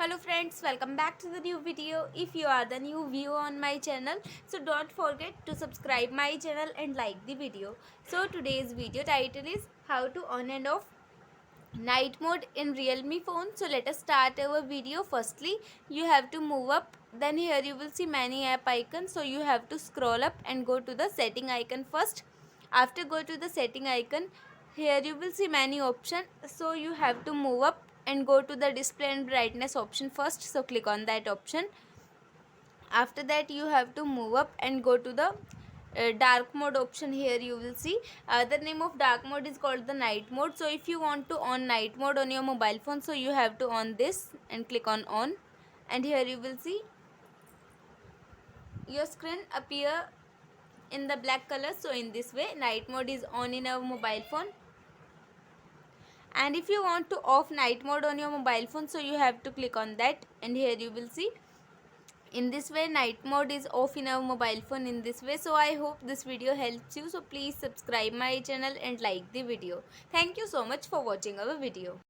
Hello friends, welcome back to the new video. If you are the new viewer on my channel, so don't forget to subscribe my channel and like the video. So today's video title is how to on and off night mode in realme phone. So let us start our video. Firstly, you have to move up, then here you will see many app icons. So you have to scroll up and go to the setting icon first. After go to the setting icon, here you will see many options. So you have to move up and go to the display and brightness option first. So click on that option. After that you have to move up and go to the dark mode option. Here you will see the name of dark mode is called the night mode. So if you want to on night mode on your mobile phone, so you have to on this and click on and here you will see your screen appear in the black color. So in this way night mode is on in our mobile phone. And if you want to off night mode on your mobile phone, so you have to click on that and here you will see in this way night mode is off in our mobile phone in this way. So I hope this video helps you. So please subscribe my channel and like the video. Thank you so much for watching our video.